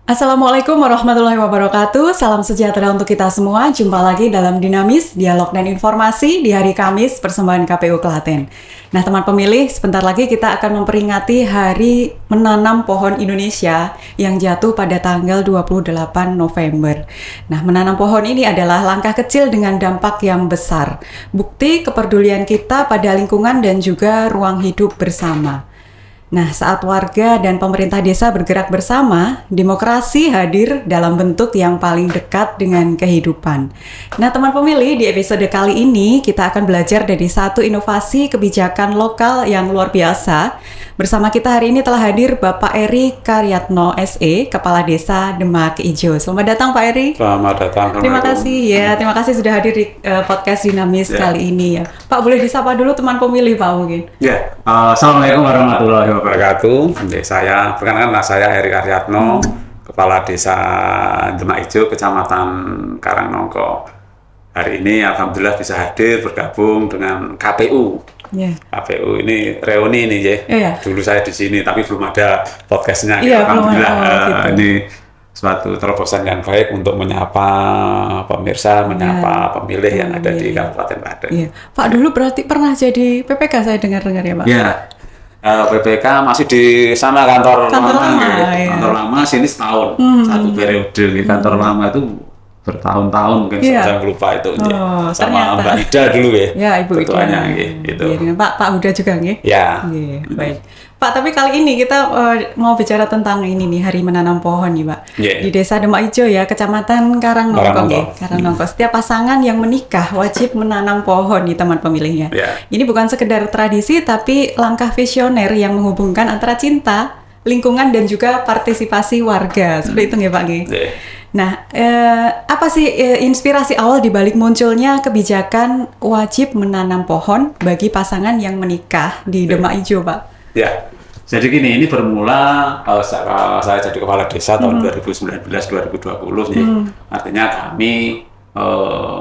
Assalamualaikum warahmatullahi wabarakatuh. Salam sejahtera untuk kita semua. Jumpa lagi dalam Dinamis, Dialog dan Informasi di hari Kamis persembahan KPU Klaten. Nah, teman pemilih, sebentar lagi kita akan memperingati Hari Menanam Pohon Indonesia yang jatuh pada tanggal 28 November. Nah, menanam pohon ini adalah langkah kecil dengan dampak yang besar. Bukti kepedulian kita pada lingkungan dan juga ruang hidup bersama. Nah, saat warga dan pemerintah desa bergerak bersama, demokrasi hadir dalam bentuk yang paling dekat dengan kehidupan. Nah, teman pemilih, di episode kali ini kita akan belajar dari satu inovasi kebijakan lokal yang luar biasa. Bersama kita hari ini telah hadir Bapak Eri Karyatno SE, Kepala Desa Demak Ijo. Selamat datang Pak Eri. Selamat datang. Terima kasih terima kasih sudah hadir di podcast Dinamis kali ini ya. Pak, boleh disapa dulu teman pemilih Pak mungkin? Ya, Assalamualaikum warahmatullahi wabarakatuh. Saya, perkenalkan saya Eri Karyatno, Kepala Desa Demak Ijo, Kecamatan Karangnongko. Hari ini Alhamdulillah bisa hadir bergabung dengan KPU. KPU ini reuni nih ya. Dulu saya di sini tapi belum ada podcastnya. Alhamdulillah ini suatu terobosan yang baik untuk menyapa pemirsa, menyapa pemilih yang ada di Kabupaten Klaten. Pak, dulu berarti pernah jadi PPK, saya dengar-dengar ya Pak? Iya. PPK masih di sana kantor lama sini setahun, satu periode. Kantor lama itu bertahun-tahun mungkin saya lupa itu sama ternyata. Mbak Ida dulu ya Ibu Ida gitu. Dengan Pak Huda juga nggih? Baik Pak, tapi kali ini kita mau bicara tentang ini nih, Hari Menanam Pohon nih Pak. Di Desa Demak Ijo ya, Kecamatan Karangnongko. Setiap pasangan yang menikah wajib menanam pohon nih teman pemilihnya. Ini bukan sekedar tradisi tapi langkah visioner yang menghubungkan antara cinta, lingkungan dan juga partisipasi warga. Seperti itu nggih Pak nggih? Nah, apa sih inspirasi awal dibalik munculnya kebijakan wajib menanam pohon bagi pasangan yang menikah di Demak Ijo, Pak? Ya, jadi gini, ini bermula saya jadi kepala desa tahun 2019-2020 ya. Artinya kami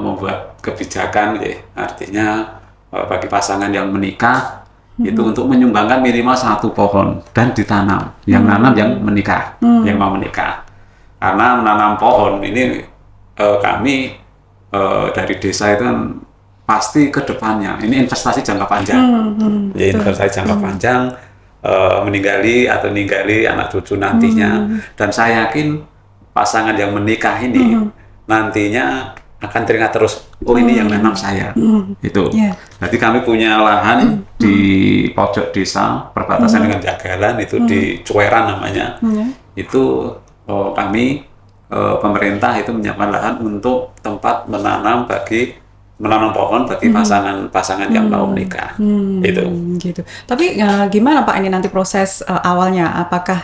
membuat kebijakan ya. Artinya bagi pasangan yang menikah itu untuk menyumbangkan minimal 1 pohon dan ditanam. Yang nanam yang menikah, yang mau menikah. Karena menanam pohon ini kami dari desa itu kan pasti ke depannya. Ini investasi jangka panjang. Investasi jangka panjang, meninggali anak cucu nantinya. Dan saya yakin pasangan yang menikah ini nantinya akan teringat terus, ini yang nanam saya. Itu. Jadi kami punya lahan di pojok desa, perbatasan dengan Jagalan, itu di Cueran namanya. Itu kami pemerintah itu menyiapkan lahan untuk tempat menanam pohon bagi pasangan yang mau menikah. Gitu. Tapi gimana Pak ini nanti proses awalnya? Apakah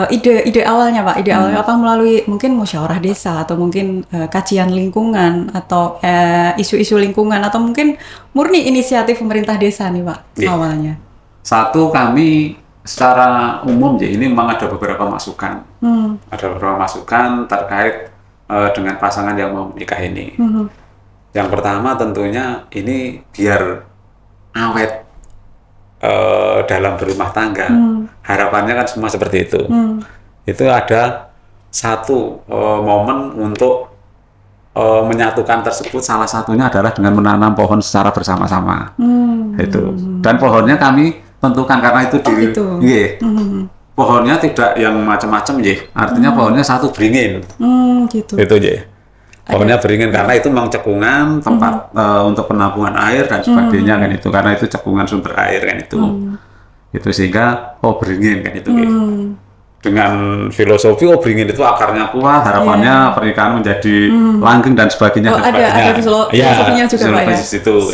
ide awalnya Pak? Ide awalnya apa melalui mungkin musyawarah desa atau mungkin kajian lingkungan atau isu-isu lingkungan atau mungkin murni inisiatif pemerintah desa nih Pak awalnya? Satu, kami secara umum ya ini memang ada beberapa masukan. Ada beberapa masukan terkait dengan pasangan yang mau menikah ini. Yang pertama tentunya ini biar awet dalam berumah tangga. Harapannya kan semua seperti itu. Itu ada satu momen untuk menyatukan tersebut, salah satunya adalah dengan menanam pohon secara bersama-sama. Itu. Dan pohonnya kami tentukan karena itu pohonnya tidak yang macam-macam artinya pohonnya satu beringin gitu. Itu pohonnya beringin karena itu memang cekungan tempat untuk penampungan air dan sebagainya kan itu, karena itu cekungan sumber air kan itu. Itu sehingga beringin kan itu dengan filosofi beringin itu akarnya kuat, harapannya pernikahan menjadi langgeng dan sebagainya. Ada filosofinya juga Pak ya.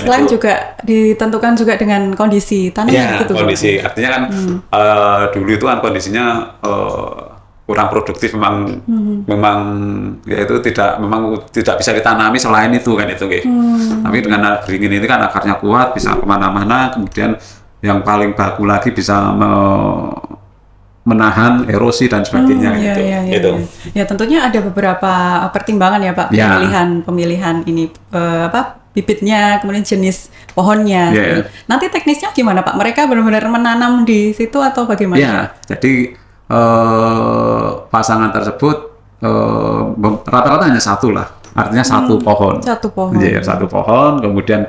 Selain juga ditentukan juga dengan kondisi tanah gitu. Kondisi Pak. Artinya kan dulu itu kan kondisinya kurang produktif, memang ya itu tidak bisa ditanami selain itu kan itu Tapi dengan beringin ini kan akarnya kuat, bisa kemana-mana, kemudian yang paling baku lagi bisa menahan erosi dan sebagainya Ya tentunya ada beberapa pertimbangan ya Pak, pemilihan ini bibitnya, kemudian jenis pohonnya. Nanti teknisnya gimana Pak? Mereka benar-benar menanam di situ atau bagaimana? Jadi pasangan tersebut rata-rata hanya satu lah, artinya satu pohon. Satu pohon. Iya, satu pohon, kemudian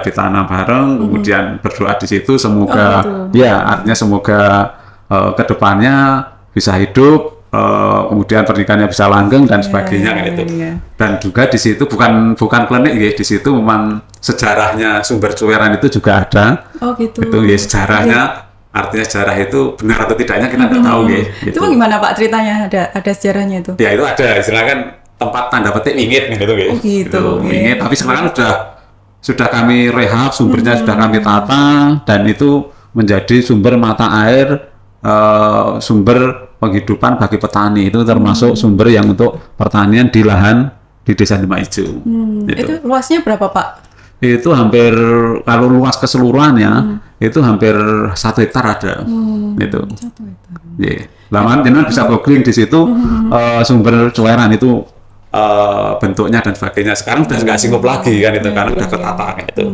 ditanam bareng, kemudian berdoa di situ semoga, ya artinya semoga kedepannya bisa hidup, kemudian pernikahannya bisa langgeng dan sebagainya kan itu. Dan juga di situ bukan klinik ya, di situ memang sejarahnya sumber cuweran itu juga ada. Oh gitu. Itu ya sejarahnya, artinya sejarah itu benar atau tidaknya kita nggak tahu ya. Gitu. Itu gimana Pak ceritanya? Ada sejarahnya itu? Ya itu ada, istilahnya kan tempat tanda petik wingit gitu ya. Oh gitu. Itu, wingit, tapi sekarang sudah kami rehab, sumbernya sudah kami tata, dan itu menjadi sumber mata air, sumber penghidupan bagi petani. Itu termasuk sumber yang untuk pertanian di lahan di Desa Demak Ijo. Gitu. Itu luasnya berapa Pak? Itu hampir, kalau luas keseluruhannya itu hampir 1 hektar ada. Gitu. 1 hektar. Yeah. Laman jenengan bisa googling di situ sumber cuweran itu bentuknya dan sebagainya. Sekarang udah nggak singgup lagi kan itu, karena udah ketata gitu.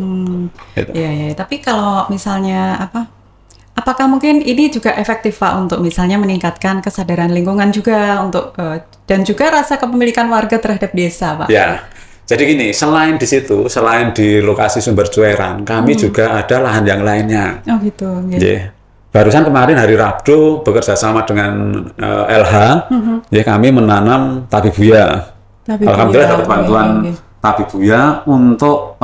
Gitu. Iya. Tapi kalau misalnya apakah mungkin ini juga efektif Pak untuk misalnya meningkatkan kesadaran lingkungan juga untuk dan juga rasa kepemilikan warga terhadap desa Pak? Ya. Jadi gini, selain di situ, selain di lokasi sumber cuweran, kami juga ada lahan yang lainnya. Oh gitu. Yeah. Barusan kemarin hari Rabu bekerja sama dengan LH, ya kami menanam tabibuya. Alhamdulillah dapat bantuan tabibuya untuk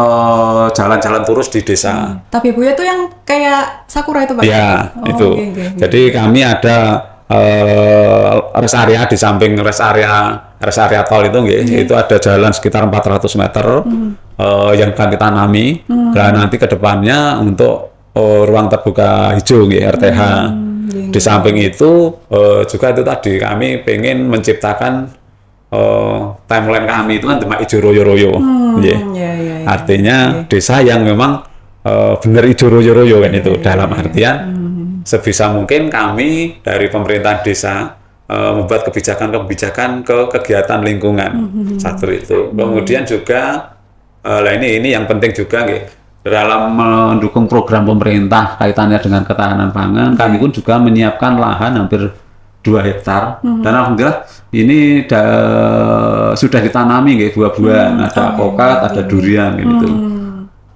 jalan-jalan terus di desa. Tabibuya itu yang kayak sakura itu Pak? Ya, itu. Jadi kami ada rest area di samping rest area tol itu, itu ada jalan sekitar 400 meter yang kami tanami, dan nanti kedepannya untuk ruang terbuka hijau, RTH. Di samping itu juga itu tadi kami pengen menciptakan timeline kami itu kan Demak Ijo Royo-Royo, artinya desa yang memang benar Ijo Royo-Royo kan itu, dalam artian sebisa mungkin kami dari pemerintahan desa membuat kebijakan ke kegiatan lingkungan. Satu itu. Kemudian juga ini yang penting juga dalam mendukung program pemerintah kaitannya dengan ketahanan pangan, kami pun juga menyiapkan lahan hampir 2 hektar dan alhamdulillah ini sudah ditanami buah-buahan, ada apokat, ada durian gitu.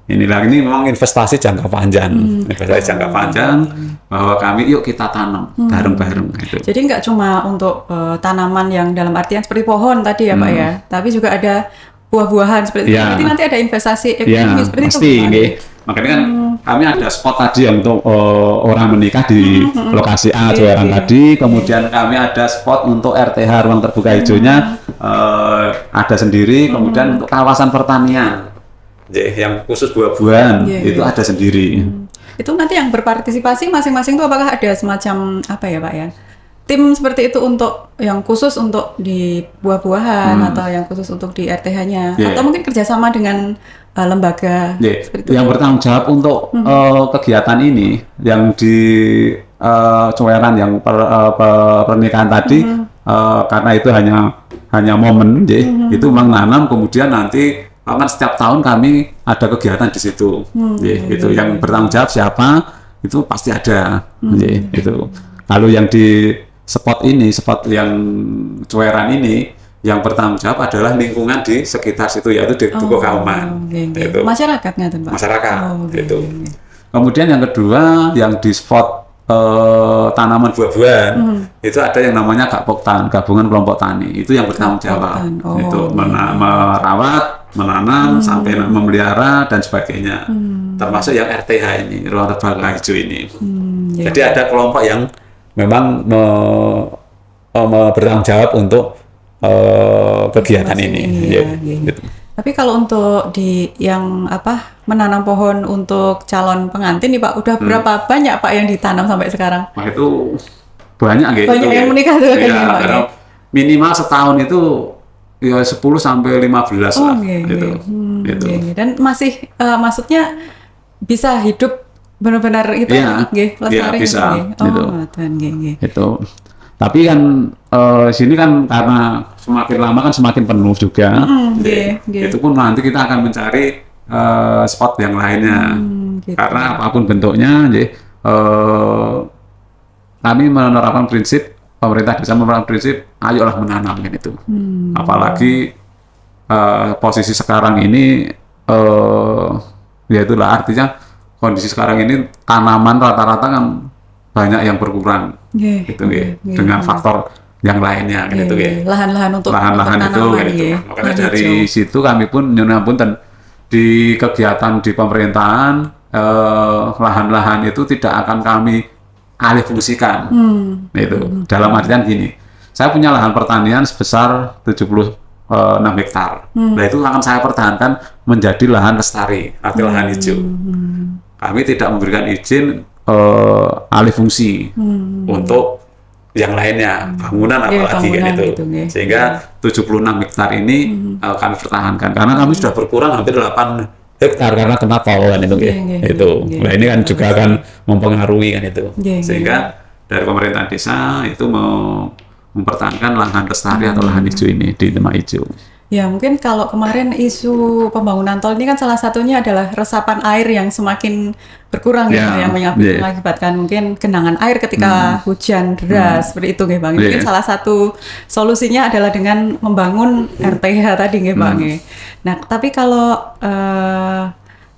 Ini memang investasi jangka panjang, bahwa kami yuk kita tanam bareng-bareng gitu. Jadi nggak cuma untuk tanaman yang dalam artian seperti pohon tadi ya Pak ya, tapi juga ada buah-buahan seperti itu. Jadi nanti ada investasi seperti pasti, itu. Makanya kan kami ada spot tadi yang untuk orang menikah di lokasi A cuweran tadi, kemudian kami ada spot untuk RTH ruang terbuka hijaunya ada sendiri, kemudian untuk kawasan pertanian yang khusus buah-buahan itu ada sendiri. Itu nanti yang berpartisipasi masing-masing itu apakah ada semacam apa ya Pak ya? Tim seperti itu untuk yang khusus untuk di buah-buahan atau yang khusus untuk di RTH-nya atau mungkin kerjasama dengan lembaga seperti itu. Yang bertanggung jawab untuk kegiatan ini yang di cuweran yang pernikahan tadi karena itu hanya momen itu memang nanam, kemudian nanti kan setiap tahun kami ada kegiatan di situ. Itu yang bertanggung jawab siapa itu pasti ada. Itu. Kalau yang di spot yang cuweran ini, yang bertanggung jawab adalah lingkungan di sekitar situ, yaitu di Dukuh Kauman. Itu. Masyarakat nggak Pak? Masyarakat. Itu. Kemudian yang kedua, yang di spot tanaman buah-buahan itu ada yang namanya Gapoktan, Gabungan Kelompok Tani. Itu yang bertanggung jawab. Itu merawat, menanam, sampai memelihara dan sebagainya. Termasuk yang RTH ini, ruang terbuka hijau ini. Jadi ada kelompok yang memang bertanggung jawab untuk kegiatan ini. Gitu. Tapi kalau untuk yang menanam pohon untuk calon pengantin nih Pak, udah berapa banyak Pak yang ditanam sampai sekarang? Nah, itu banyak Banyak yang menikah juga kan Pak? Karena minimal setahun itu ya 10 sampai 15 lah gitu. Dan masih maksudnya bisa hidup benar-benar itu lestari bisa gitu. Itu. Tapi kan sini kan karena semakin lama kan semakin penuh juga. Itu pun nanti kita akan mencari spot yang lainnya. Karena apapun bentuknya, kami menerapkan prinsip pemerintah desa memegang prinsip ayolah menanam kan itu. Apalagi posisi sekarang ini ya itulah artinya kondisi sekarang ini tanaman rata-rata kan banyak yang berkurang gitu dengan faktor yang lainnya kan itu lahan-lahan untuk lahan-lahan itu kan itu. Makanya dari situ kami pun di kegiatan di pemerintahan lahan-lahan itu tidak akan kami alih fungsikan. Itu dalam artian gini, saya punya lahan pertanian sebesar 76 hektar. Nah itu akan saya pertahankan menjadi lahan lestari, arti lahan hijau. Kami tidak memberikan izin alih fungsi untuk yang lainnya, bangunan apalagi kan itu. Sehingga 76 hektar ini kami pertahankan karena kami sudah berkurang hampir 8 hektar karena kena tol kan itu. Nah ini kan juga akan mempengaruhi kan itu. Sehingga dari pemerintahan desa itu mempertahankan lahan lestari atau lahan hijau ini di Demak Hijau. Ya mungkin kalau kemarin isu pembangunan tol ini kan salah satunya adalah resapan air yang semakin berkurang yang mengakibatkan mungkin genangan air ketika hujan deras seperti itu nggih Bang. Mungkin salah satu solusinya adalah dengan membangun RTH tadi nggih Bang. Nah, tapi kalau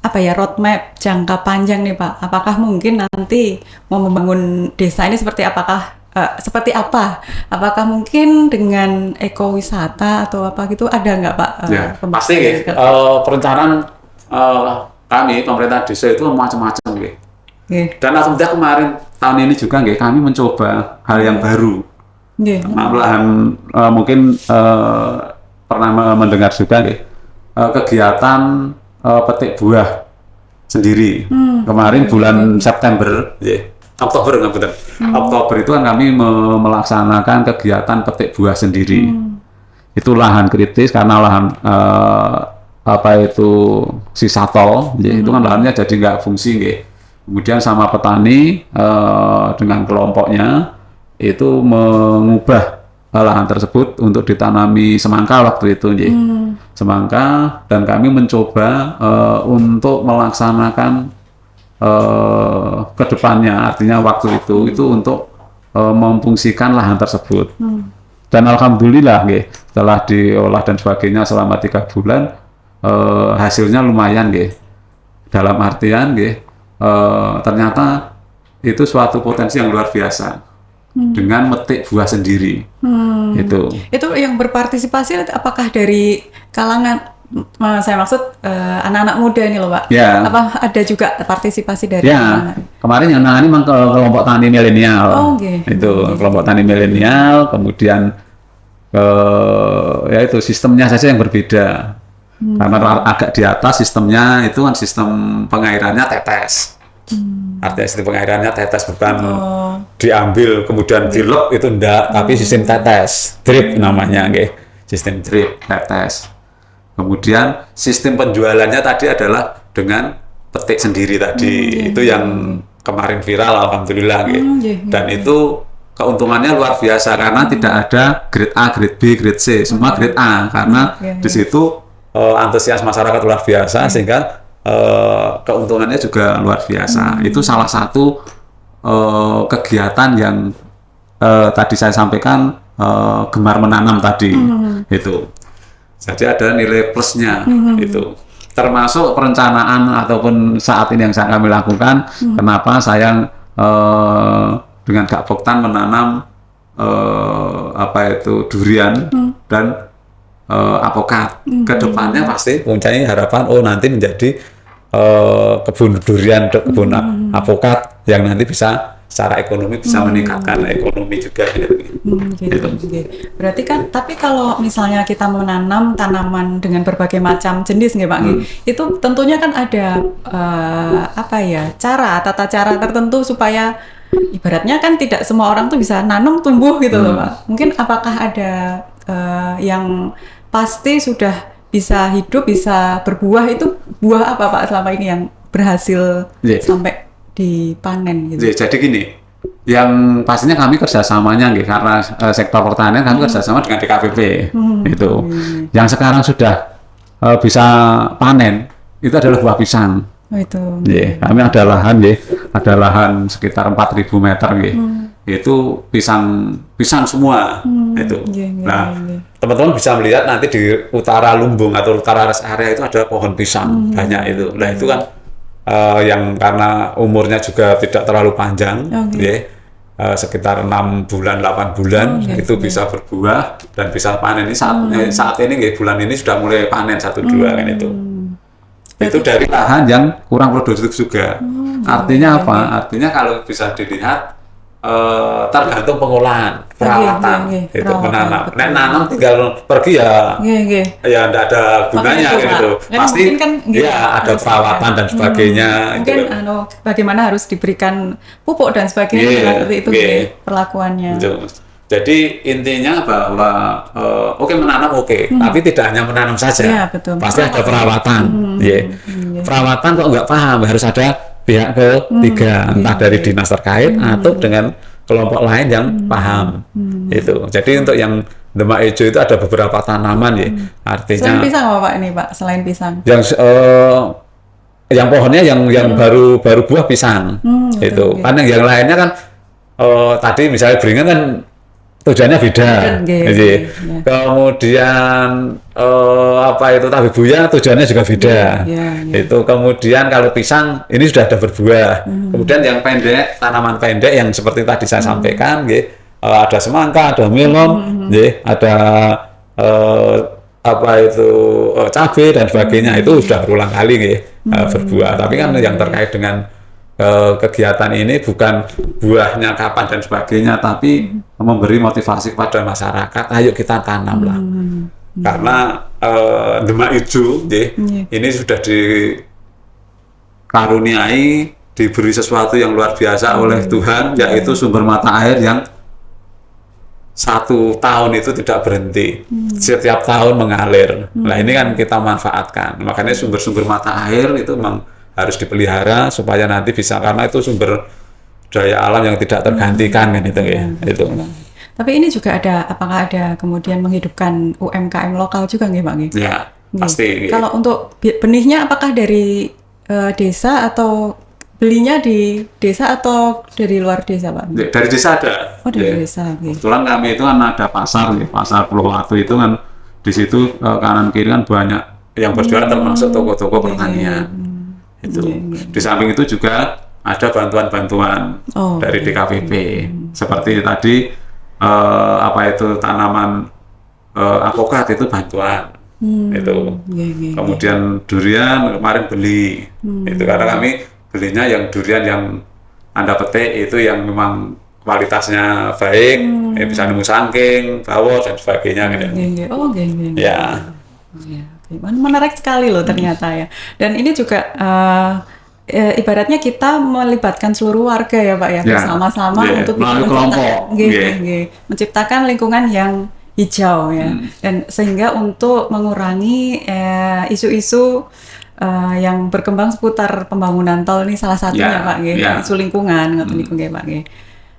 roadmap jangka panjang nih Pak, apakah mungkin nanti mau membangun desa ini seperti apa? Apakah mungkin dengan ekowisata atau apa gitu ada nggak Pak? Pasti perencanaan kami pemerintah desa itu macam-macam dan alhamdulillah kemarin tahun ini juga kami mencoba hal yang baru. Malahan mungkin pernah mendengar juga kegiatan petik buah sendiri. Kemarin bulan September Oktober Oktober itu kan kami melaksanakan kegiatan petik buah sendiri. Itu lahan kritis karena lahan sisa tol, itu kan lahannya jadi nggak fungsi. Kemudian sama petani dengan kelompoknya itu mengubah lahan tersebut untuk ditanami semangka waktu itu, semangka, dan kami mencoba untuk melaksanakan kedepannya, artinya waktu itu untuk memfungsikan lahan tersebut. Dan alhamdulillah setelah diolah dan sebagainya selama 3 bulan hasilnya lumayan dalam artian ternyata itu suatu potensi yang luar biasa dengan metik buah sendiri. Itu yang berpartisipasi apakah dari kalangan, saya maksud anak-anak muda ini loh Pak. Apa ada juga partisipasi dari anak-anak? Kemarin yang nangani memang kelompok tani milenial. Kelompok tani milenial, kemudian itu sistemnya saja yang berbeda. Karena agak di atas sistemnya itu kan sistem pengairannya tetes. Artinya sistem pengairannya tetes, bukan diambil kemudian dilep, itu enggak, tapi sistem tetes, drip namanya sistem drip tetes. Kemudian sistem penjualannya tadi adalah dengan petik sendiri tadi. Itu yang kemarin viral alhamdulillah dan itu keuntungannya luar biasa karena tidak ada grade A, grade B, grade C, semua grade A karena di situ antusias masyarakat luar biasa sehingga keuntungannya juga luar biasa. Itu salah satu kegiatan yang tadi saya sampaikan, gemar menanam tadi itu. Jadi ada nilai plusnya itu. Termasuk perencanaan ataupun saat ini yang kami lakukan, kenapa saya dengan Kak Poktan menanam durian dan apokat. Kedepannya pasti mempunyai harapan nanti menjadi kebun durian, kebun apokat yang nanti bisa secara ekonomi bisa meningkatkan ekonomi juga gitu. Berarti kan, tapi kalau misalnya kita menanam tanaman dengan berbagai macam jenis nggih Pak, itu tentunya kan ada tata cara tertentu supaya ibaratnya kan tidak semua orang tuh bisa nanam tumbuh gitu loh Pak. Mungkin apakah ada yang pasti sudah bisa hidup, bisa berbuah, itu buah apa Pak selama ini yang berhasil sampai dipanen gitu? Jadi gini, yang pastinya kami kerjasamanya karena sektor pertanian kami kerjasama dengan DKPP itu. Yang sekarang sudah bisa panen itu adalah buah pisang. Kami ada lahan sekitar 4.000 meter itu pisang semua itu. Nah, teman-teman bisa melihat nanti di utara Lumbung atau utara rest area itu ada pohon pisang banyak itu. Nah itu kan yang karena umurnya juga tidak terlalu panjang, ya, sekitar 6 bulan 8 bulan itu bisa berbuah dan bisa panen. Ini saat ini bulan ini sudah mulai panen 1-2 kan itu. Itu dari lahan yang kurang produktif juga. Artinya apa? Artinya kalau bisa dilihat tergantung pengolahan perawatan itu menanam. Nek nanam tinggal pergi ya tidak ada gunanya gitu. Pasti kan ya ada perawatan dan sebagainya. Mungkin bagaimana harus diberikan pupuk dan sebagainya seperti itu perlakuannya. Jadi intinya bahwa menanam tapi tidak hanya menanam saja. Pasti ada perawatan. Perawatan kok nggak paham, harus ada pihak ketiga, entah dari dinas terkait atau dengan kelompok lain yang paham. Itu. Jadi untuk yang Demak Ijo itu ada beberapa tanaman ya. Artinya selain pisang apa Pak ini Pak? Selain pisang. Yang pohonnya yang baru buah pisang. Itu. Kan yang lainnya kan tadi misalnya beringan kan tujuannya beda. Kemudian tabi buya tujuannya juga beda. Itu kemudian kalau pisang ini sudah ada berbuah. Kemudian yang pendek, tanaman pendek yang seperti tadi saya sampaikan, ada semangka, ada melon, ada cabai dan sebagainya. Itu sudah berulang kali berbuah. Tapi kan yang terkait dengan kegiatan ini bukan buahnya kapan dan sebagainya, tapi memberi motivasi kepada masyarakat, ayo kita tanamlah. Karena Demak Ijo ini sudah dikaruniai, diberi sesuatu yang luar biasa oleh Tuhan, yaitu sumber mata air yang 1 tahun itu tidak berhenti, setiap tahun mengalir. Nah ini kan kita manfaatkan, makanya sumber-sumber mata air itu memang harus dipelihara supaya nanti bisa, karena itu sumber daya alam yang tidak tergantikan kan itu itu. Tapi ini juga apakah ada kemudian menghidupkan UMKM lokal juga nggih Pak nggih? Ya, pasti. Kalau untuk benihnya apakah dari desa atau belinya di desa atau dari luar desa Pak? Dari desa ada. Oh dari desa. Kebetulan kami itu kan ada pasar Pulau Watu itu kan, di situ kanan kiri kan banyak yang berjualan, termasuk toko-toko pertanian. Itu. Di samping itu juga ada bantuan-bantuan dari DKPP seperti tadi tanaman apokat itu bantuan itu. Kemudian durian kemarin beli itu karena kami belinya yang durian yang Anda petik itu yang memang kualitasnya baik, bisa nemu sangking, bawor dan sebagainya gitu. Ya. Menarik sekali loh ternyata ya. Dan ini juga ibaratnya kita melibatkan seluruh warga ya Pak ya, bersama-sama untuk menciptakan lingkungan yang hijau ya, dan sehingga untuk mengurangi isu-isu yang berkembang seputar pembangunan tol ini salah satunya Pak isu lingkungan Pak.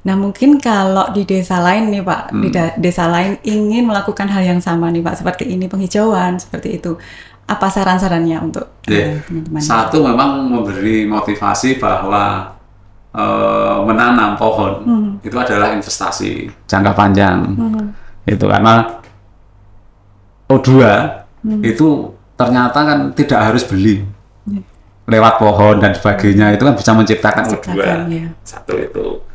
Nah mungkin kalau di desa lain nih Pak, di desa lain ingin melakukan hal yang sama nih Pak, seperti ini penghijauan seperti itu, apa saran-sarannya untuk teman-teman? Satu, memang memberi motivasi bahwa menanam pohon itu adalah investasi jangka panjang. Itu karena O2 itu ternyata kan tidak harus beli lewat pohon dan sebagainya, itu kan bisa menciptakan O2. Satu itu.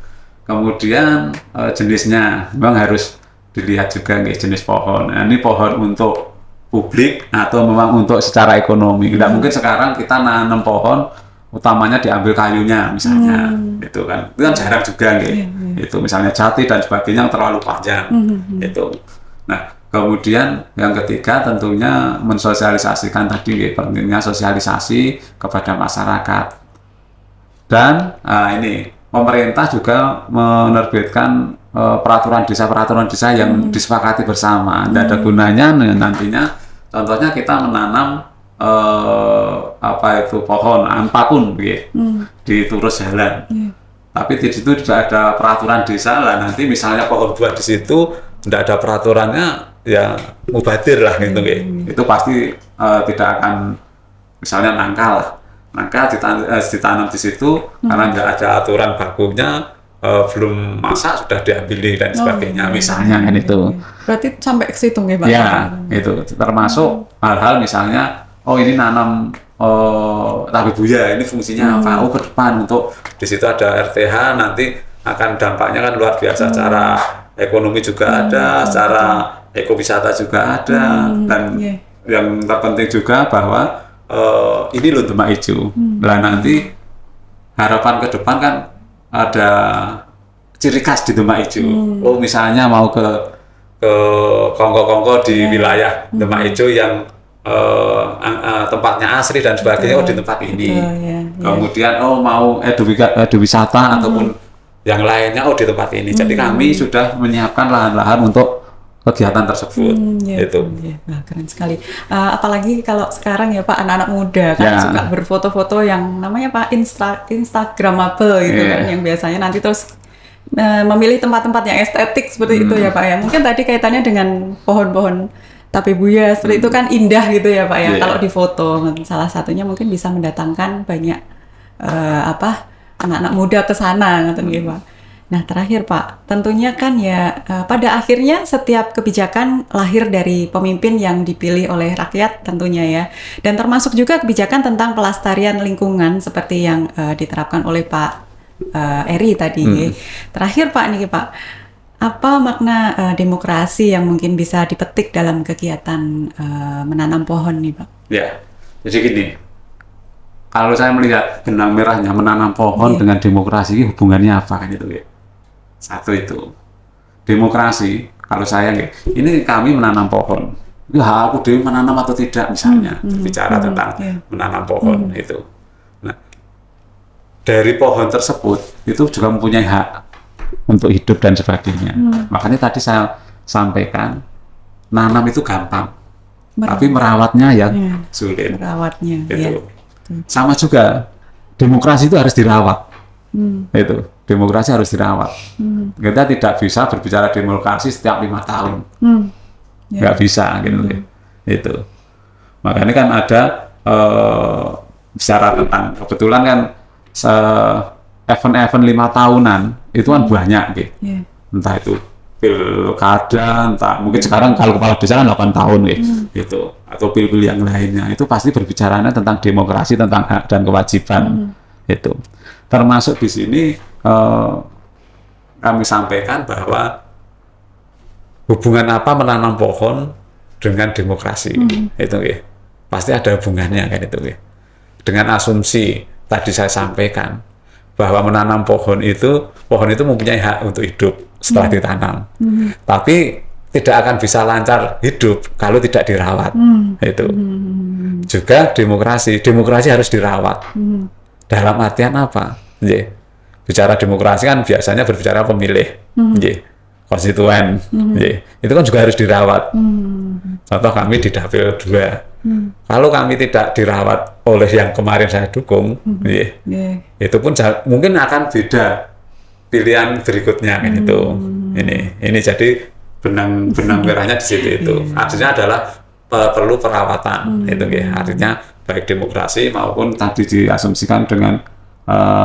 Kemudian jenisnya memang harus dilihat juga jenis pohon. Nah, ini pohon untuk publik atau memang untuk secara ekonomi. Tidak mungkin sekarang kita nanam pohon utamanya diambil kayunya misalnya, itu kan jarang juga itu misalnya jati dan sebagainya yang terlalu panjang itu. Nah kemudian yang ketiga tentunya mensosialisasikan tadi pentingnya sosialisasi kepada masyarakat, dan ini pemerintah juga menerbitkan peraturan desa yang disepakati bersama. Tidak ada gunanya nantinya, contohnya kita menanam pohon apapun di turus jalan, tapi di situ tidak ada peraturan desa lah. Nanti misalnya pohon buah di situ tidak ada peraturannya, ya mubadir lah gitu. Itu pasti tidak akan, misalnya nangka ditanam di situ karena nggak ada aturan bakunya, belum masak sudah diambil dan sebagainya, misalnya kan itu. Berarti sampai ke situ nggih Pak? Ya, itu termasuk hal-hal misalnya, oh ini nanam tabe buya, ini fungsinya apa? Oh, ke depan untuk di situ ada RTH, nanti akan dampaknya kan luar biasa, secara ekonomi juga ada, secara ekowisata juga ada, dan yang terpenting juga bahwa ini loh Demak Ijo. Nah, nanti harapan ke depan kan ada ciri khas di Demak Ijo. Oh, misalnya mau ke kongko-kongko di wilayah Demak Ijo yang tempatnya asri dan sebagainya, oh di tempat ini. Kemudian oh mau eduwisata ataupun yang lainnya, oh di tempat ini. Jadi kami sudah menyiapkan lahan-lahan untuk kegiatan tersebut. Itu. Nah, keren sekali. Apalagi kalau sekarang ya Pak, anak-anak muda kan suka berfoto-foto yang namanya Pak Instagramable gitu kan, yang biasanya nanti terus memilih tempat-tempat yang estetik seperti itu ya Pak ya. Mungkin tadi kaitannya dengan pohon-pohon tabe buya seperti itu kan indah gitu ya Pak ya, kalau difoto. Salah satunya mungkin bisa mendatangkan banyak anak-anak muda ke sana ngoten nggih Pak. Nah, terakhir Pak, tentunya kan ya pada akhirnya setiap kebijakan lahir dari pemimpin yang dipilih oleh rakyat tentunya ya. Dan termasuk juga kebijakan tentang pelestarian lingkungan seperti yang diterapkan oleh Pak Eri tadi. Terakhir Pak nih Pak, apa makna demokrasi yang mungkin bisa dipetik dalam kegiatan menanam pohon nih Pak? Ya, jadi gini, kalau saya melihat benang merahnya menanam pohon dengan demokrasi, hubungannya apa kan itu ya? Satu itu, demokrasi, kalau saya ini kami menanam pohon, ya aku dewi menanam atau tidak misalnya, bicara tentang menanam pohon itu. Nah, dari pohon tersebut itu juga mempunyai hak untuk hidup dan sebagainya. Makanya tadi saya sampaikan, nanam itu gampang, tapi merawatnya yang sulit. Merawatnya, itu. Sama juga, demokrasi itu harus dirawat. Itu, demokrasi harus dirawat. Kita tidak bisa berbicara demokrasi setiap 5 tahun. Nggak bisa, gitu. Itu. Makanya kan ada bicara tentang, kebetulan kan event-event 5 tahunan itu kan banyak gitu. Entah itu pilkada, entah mungkin sekarang kalau kepala desa kan 8 tahun gitu, atau pil-pil yang lainnya, itu pasti berbicaranya tentang demokrasi, tentang hak dan kewajiban. Itu termasuk di sini kami sampaikan bahwa hubungan apa menanam pohon dengan demokrasi. Itu pasti ada hubungannya kan itu dengan asumsi tadi saya sampaikan bahwa menanam pohon itu mempunyai hak untuk hidup setelah ditanam, tapi tidak akan bisa lancar hidup kalau tidak dirawat. Itu juga demokrasi harus dirawat. Dalam artian apa? Bicara demokrasi kan biasanya berbicara pemilih, konstituen, itu kan juga harus dirawat. Contoh kami di Dapil 2, kalau kami tidak dirawat oleh yang kemarin saya dukung, itu pun mungkin akan beda pilihan berikutnya kan itu. Ini jadi benang merahnya di situ itu. Artinya adalah perlu perawatan itu artinya baik demokrasi maupun tadi diasumsikan dengan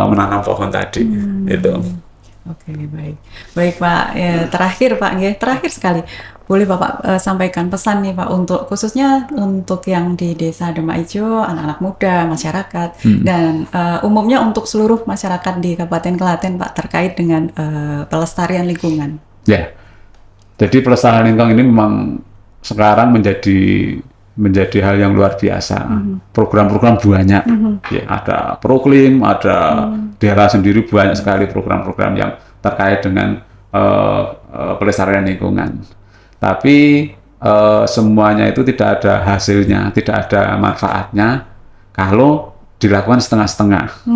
menanam pohon tadi itu. Oke, baik Pak. Terakhir Pak, terakhir sekali, boleh Bapak sampaikan pesan nih Pak untuk khususnya untuk yang di Desa Demak Ijo, anak-anak muda, masyarakat, dan umumnya untuk seluruh masyarakat di Kabupaten Klaten Pak terkait dengan pelestarian lingkungan. Ya, jadi pelestarian lingkungan ini memang sekarang menjadi hal yang luar biasa. Program-program banyak, ada Proklim, ada daerah sendiri banyak sekali program-program yang terkait dengan pelestarian lingkungan. Tapi semuanya itu tidak ada hasilnya, tidak ada manfaatnya kalau dilakukan setengah-setengah.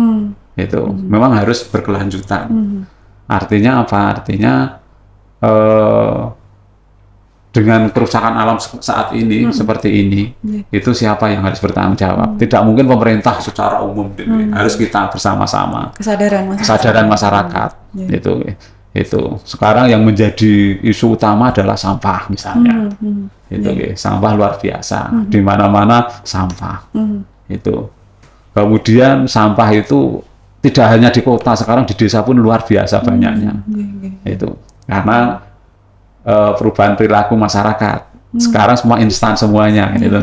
Itu memang harus berkelanjutan. Artinya apa? Artinya dengan kerusakan alam saat ini seperti ini, itu siapa yang harus bertanggung jawab? Tidak mungkin pemerintah secara umum, harus kita bersama-sama. Kesadaran masyarakat. Itu sekarang yang menjadi isu utama adalah sampah misalnya. Sampah luar biasa, di mana-mana sampah. Itu kemudian sampah itu tidak hanya di kota, sekarang di desa pun luar biasa banyaknya. Itu karena perubahan perilaku masyarakat. Sekarang semua instan semuanya, gitu,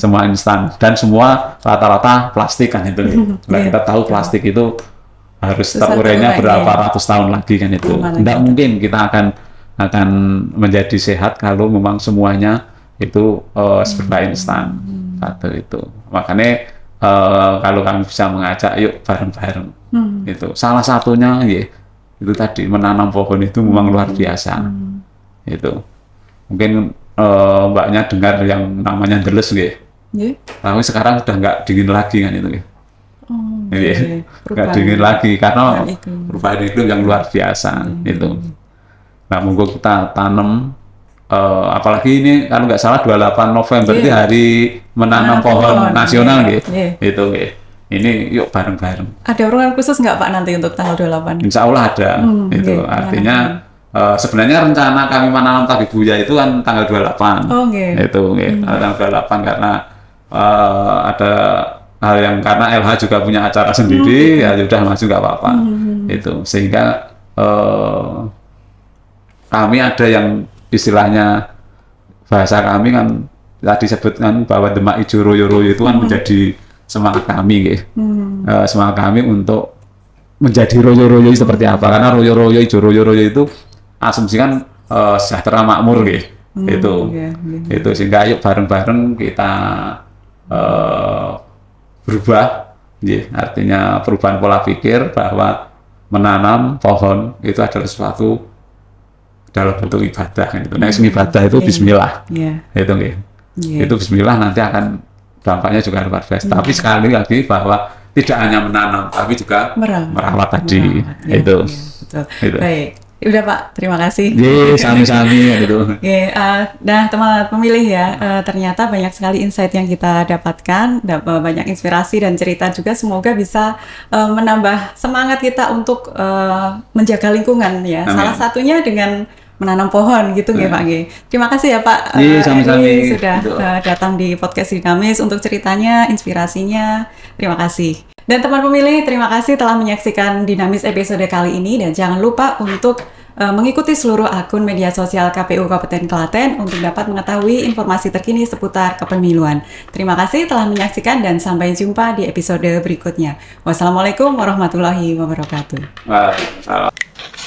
semua instan dan semua rata-rata plastik kan itu. Nah, kita tahu plastik itu harus terurainya berapa ratus tahun lagi kan itu. Tidak mungkin kita akan menjadi sehat kalau memang semuanya itu serba instan. Satu itu. Makanya kalau kami bisa mengajak, yuk bareng-bareng. Itu salah satunya ya itu tadi menanam pohon itu memang luar biasa. Itu mungkin mbaknya dengar yang namanya ndeles gitu. Tapi sekarang sudah nggak dingin lagi kan itu. Nggak dingin lagi karena perubahan itu yang luar biasa itu. Nah, monggo kita tanam apalagi ini kalau nggak salah 28 November itu hari menanam pohon nasional gitu. Itu ini yuk bareng-bareng. Ada urutan khusus nggak Pak nanti untuk tanggal 28? Insya Allah ada. Itu artinya sebenarnya rencana kami menanam tabebuya itu kan tanggal 28. Itu tanggal 28 karena ada hal yang karena LH juga punya acara sendiri, ya sudah masuk nggak apa-apa. Itu sehingga kami ada yang istilahnya bahasa kami kan tadi sebutkan bahwa Demak Ijo Royo-Royo itu kan menjadi semangat kami, semangat kami untuk menjadi royo-royo seperti apa, karena royo-royo Ijo Royo-Royo itu asumsikan sejahtera makmur gitu. Itu sehingga ayo bareng-bareng kita berubah, artinya perubahan pola pikir bahwa menanam pohon itu adalah sesuatu dalam bentuk ibadah gitu. Nah, ibadah itu bismillah. Itu bismillah nanti akan dampaknya juga luar biasa. Tapi sekali lagi bahwa tidak hanya menanam tapi juga merawat tadi. Itu. Betul. Baik. Udah Pak, terima kasih. Sami-sami gitu. Nah teman pemilih ya, ternyata banyak sekali insight yang kita dapatkan, banyak inspirasi dan cerita juga, semoga bisa menambah semangat kita untuk menjaga lingkungan ya. Amin. Salah satunya dengan menanam pohon gitu ya Pak G. Terima kasih ya Pak sami-sami sudah datang di podcast Dinamis untuk ceritanya, inspirasinya. Terima kasih. Dan teman pemilih, terima kasih telah menyaksikan Dinamis episode kali ini, dan jangan lupa untuk mengikuti seluruh akun media sosial KPU Kabupaten Klaten untuk dapat mengetahui informasi terkini seputar kepemiluan. Terima kasih telah menyaksikan dan sampai jumpa di episode berikutnya. Wassalamualaikum warahmatullahi wabarakatuh. Waalaikumsalam.